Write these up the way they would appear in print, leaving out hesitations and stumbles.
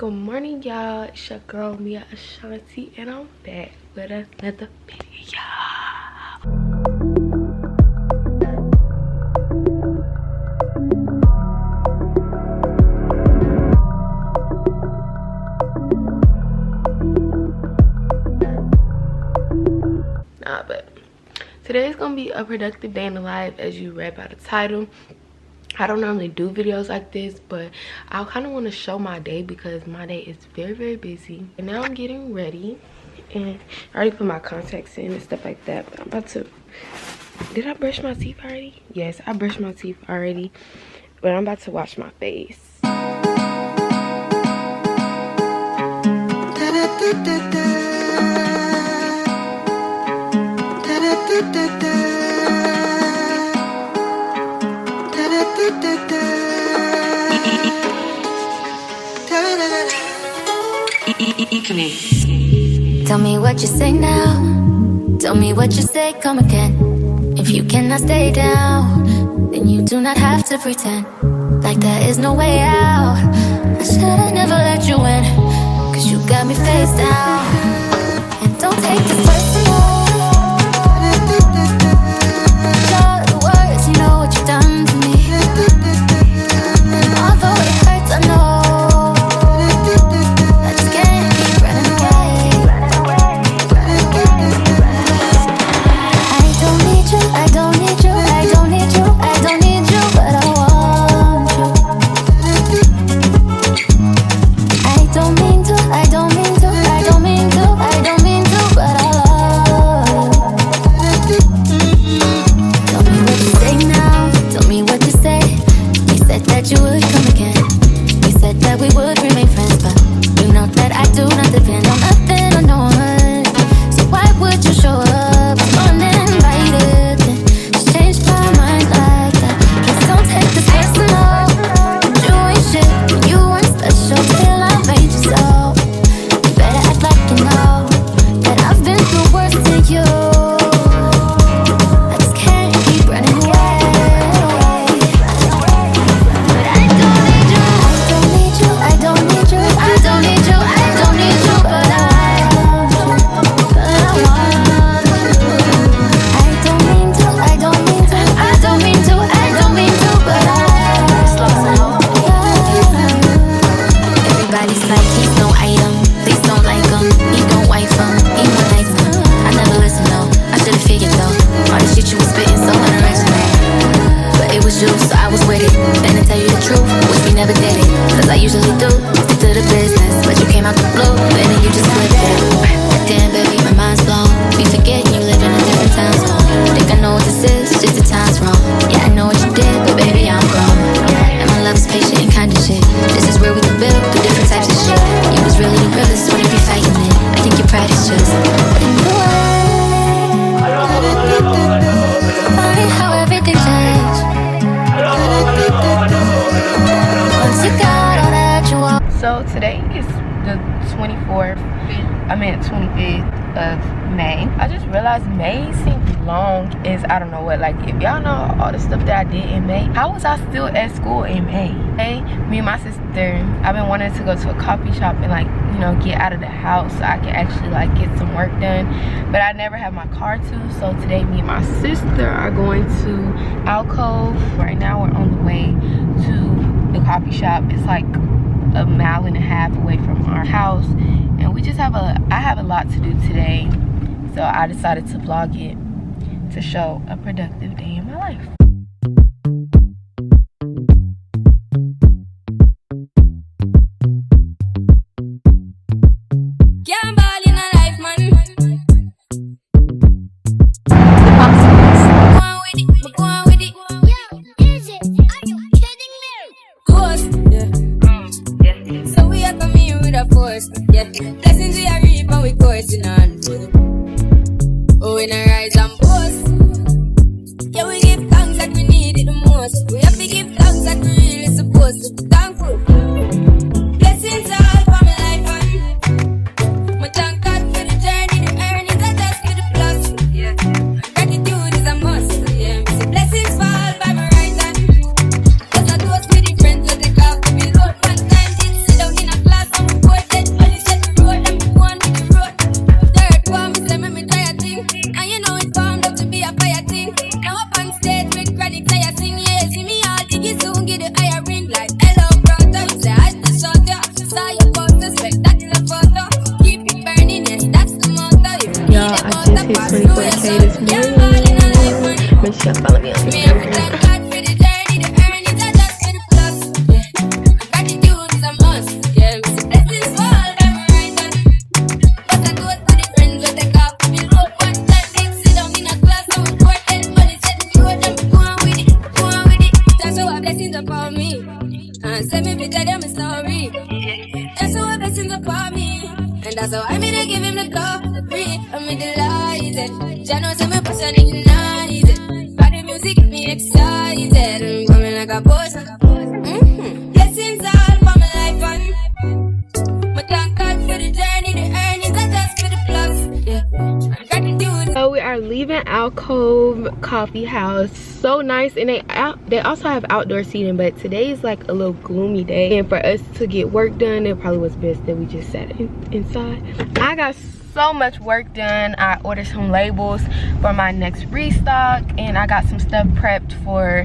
Good morning, y'all. It's your girl Mia Ashanti, and I'm back with another video. But today's gonna be a productive day in the life, as you read by the title. I don't normally do videos like this, but I kind of want to show my day because my day is very busy. And now I'm getting ready, and I already put my contacts in and stuff like that. But I'm about to, did I brush my teeth already? Yes, I brushed my teeth already, but I'm about to wash my face. Tell me what you say now. Tell me what you say, come again. If you cannot stay down, then you do not have to pretend like there is no way out. I should've never let you in, cause you got me face down. And don't take this personal. Show the words, you know what you've done to me. And although it hurts, I know today is the 25th of May. I just realized May seems long as I don't know what. Like, if y'all know all the stuff that I did in May, how was I still at school in May? Hey, me and my sister, I've been wanting to go to a coffee shop and, like, you know, get out of the house so I can actually, like, get some work done, but I never have my car to. So today me and my sister are going to Alcove. Right now we're on the way to the coffee shop. It's like a mile and a half away from our house, and we just have I have a lot to do today, so I decided to vlog it to show a productive day in my life. Blessings we are reap and we coursing on. Oh, in our rise and boast. Yeah, we give thanks that we need it the most. We have to give thanks that we really supposed to be thankful. Blessings all for my life and my thank God for the journey, the earnings are just for the plus. Yeah, gratitude is a must. Yeah, so blessings fall by my right hand. Cause I do us with the friends that take off to be road. One time did sit down in a class and That's how I mean to give him the go. The free, I'm delighted. Jano say me passion ignite it. Body music get me excited. I'm coming like a boss. Blessings all for my life and but thank God for the journey, the earnings are just for the plus. Yeah, I'm gratitude. So we are leaving Alcove Coffee House. So nice, and they also have outdoor seating, but today is like a little gloomy day, and for us to get work done, it probably was best that we just sat inside. I got so much work done. I ordered some labels for my next restock, and I got some stuff prepped for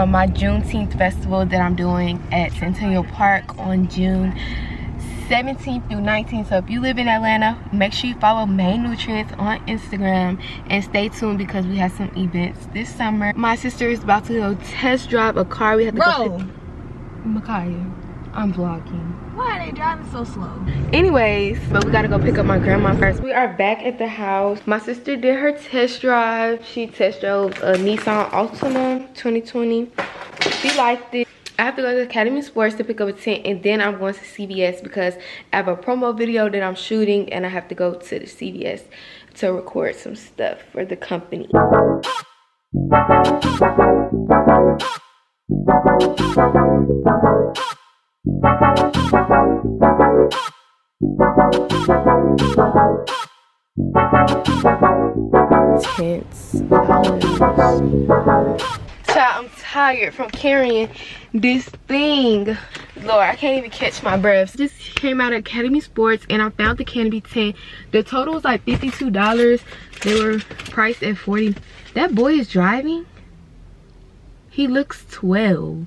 my Juneteenth festival that I'm doing at Centennial Park on June 17th through 19th. So if you live in Atlanta, make sure you follow Main Nutrients on Instagram and stay tuned because we have some events this summer. My sister is about to go test drive a car. We have to go. Micaiah, I'm vlogging. Why are they driving so slow? Anyways, but we gotta go pick up my grandma first. We are back at the house. My sister did her test drive. She test drove a Nissan Altima 2020. She liked it. I have to go to Academy Sports to pick up a tent, and then I'm going to CVS because I have a promo video that I'm shooting, and I have to go to the CVS to record some stuff for the company. Tents. I'm tired from carrying this thing. Lord, I can't even catch my breath. Just came out of Academy Sports and I found the Canopy tent. The total was like $52. They were priced at $40. That boy is driving. He looks 12.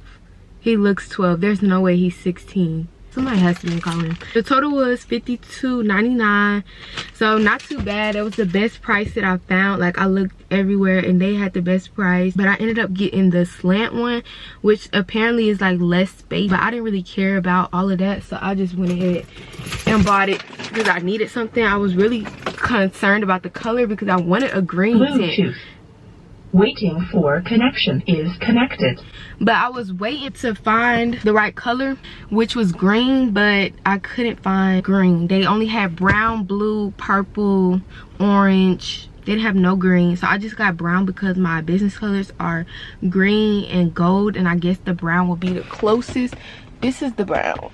He looks 12. There's no way he's 16. Somebody has to be calling. The total was $52.99, so not too bad. It was the best price that I found. Like, I looked everywhere and they had the best price, but I ended up getting the slant one, which apparently is like less space, but I didn't really care about all of that, so I just went ahead and bought it because I needed something. I was really concerned about the color because I wanted a green tent. Waiting for connection is connected. But I was waiting to find the right color, which was green, but I couldn't find green. They only had brown, blue, purple, orange. They didn't have no green, so I just got brown because my business colors are green and gold, and I guess the brown will be the closest. This is the brown.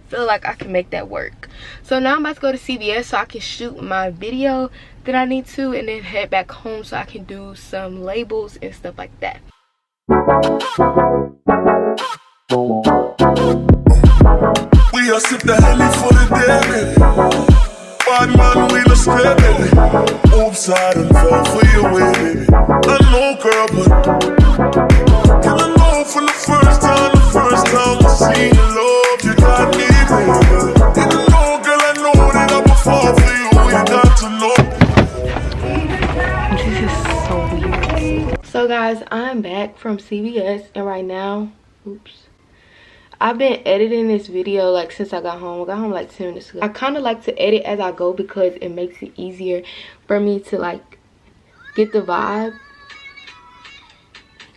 Feel like I can make that work. So now I'm about to go to CVS so I can shoot my video that I need to, and then head back home so I can do some labels and stuff like that. We are sip the heli for the day, baby. Bad man, we no scared, baby. Oops, I done fell for your way, baby. I know, girl, but can I know from the first time I seen your love, you got me, baby. You know, girl, I know that I will fall for you. You got to know. This is so weird. So guys, I'm back from CVS, and right now, oops, I've been editing this video like since I got home. I got home like 10 minutes ago. I kind of like to edit as I go because it makes it easier for me to like get the vibe.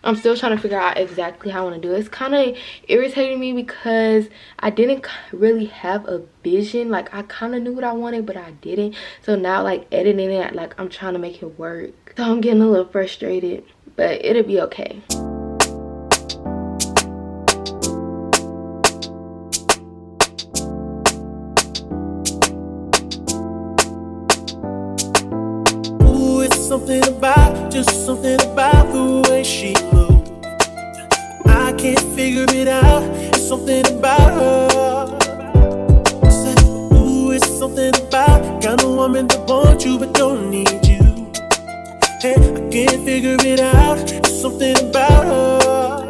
I'm still trying to figure out exactly how I want to do it. It's kind of irritating me because I didn't really have a vision. Like, I kind of knew what I wanted, but I didn't. So now, like, editing it, like, I'm trying to make it work. So I'm getting a little frustrated, but it'll be okay. Ooh, it's something about, just something about the way she moves. I can't figure it out. It's something about her. Said, ooh, it's something about kind of woman that wants you but don't need you. Hey, I can't figure it out. It's something about her.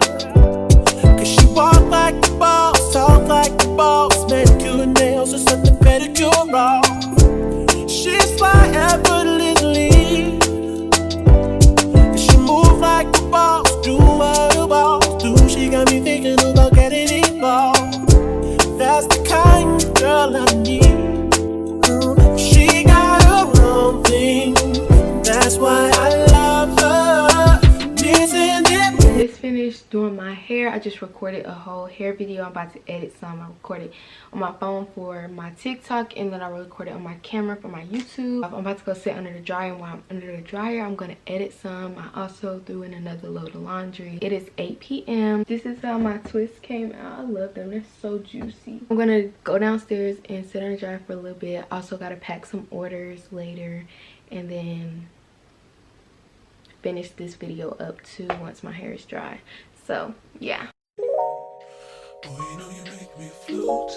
Cause she walk like the boss, talk like the boss, manicure and nails or something pedicure raw. She's fly effortlessly. She move like the boss, do what the boss do. She got me thinking about getting involved. That's the kind of girl I need. She got her own thing. That's why I love her. Just finished doing my hair. hair. I just recorded a whole hair video. I'm about to edit some. I recorded on my phone for my TikTok, and then I recorded on my camera for my YouTube. I'm about to go sit under the dryer, and while I'm under the dryer, I'm gonna edit some. I also threw in another load of laundry. It is 8 p.m. This is how my twists came out. I love them. They're so juicy. I'm gonna go downstairs and sit under the dryer for a little bit. Also gotta pack some orders later, and then finish this video up too once my hair is dry. So yeah. Boy, you know you make me float.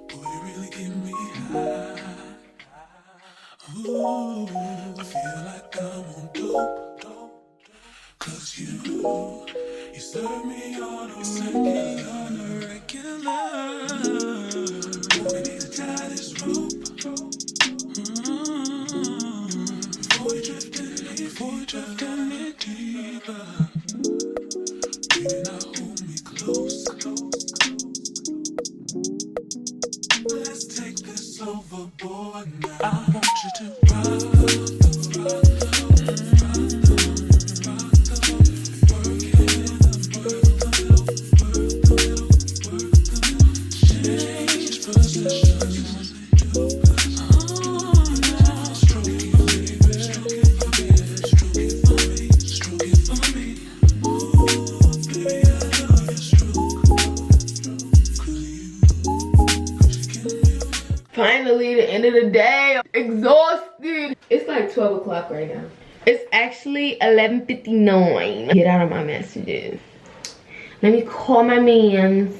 Boy, you really give me high. Ooh, I feel like I'm on dope. Cause you serve me on a regular. We need to tie this rope. Before you drift any deeper. Baby, now hold me close. Let's take this overboard now. I want you to rock the change positions. Finally, the end of the day. I'm exhausted. It's like 12 o'clock right now. It's actually 11:59. Get out of my messages. Let me call my mans.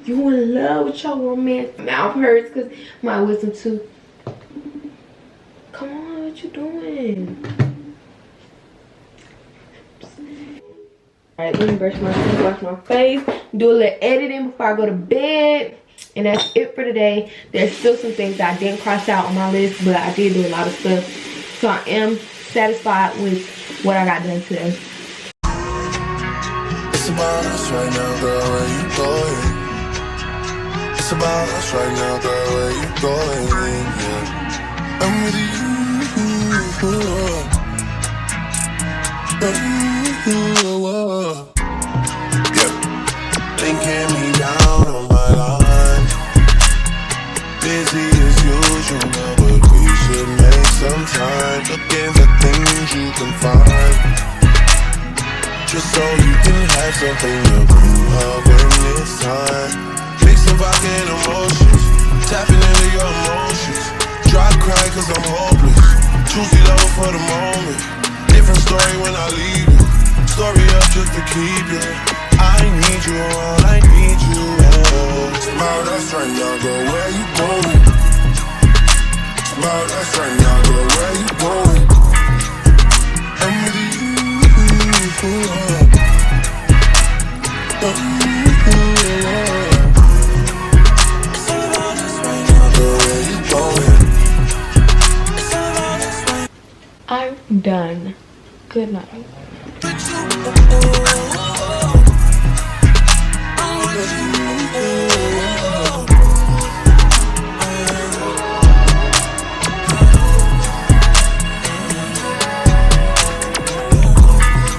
You in love with your romance? Mouth hurts because my wisdom tooth. Come on, what you doing? Alright, let me brush my teeth, wash my face, do a little editing before I go to bed. And that's it for today. There's still some things that I didn't cross out on my list, but I did do a lot of stuff. So I am satisfied with what I got done today. It's about us right now, girl, where you going? It's about us right now, girl, where you going? Yeah. I'm with you. Yeah. Thinking me down on my line. Busy as usual, but we should make some time. Looking for things you can find, just so you can have something to bring up when it's time. Mixing vodka and emotions, tapping into your emotions. Dry cry cause I'm hopeless, choosy love for the moment. Different story when I leave you, story up just to keep you. I need you, all I need you. Smile, that's right now, girl, where you going? Smile, that's right now, girl, where you going? I'm with you. I'm done. Good night.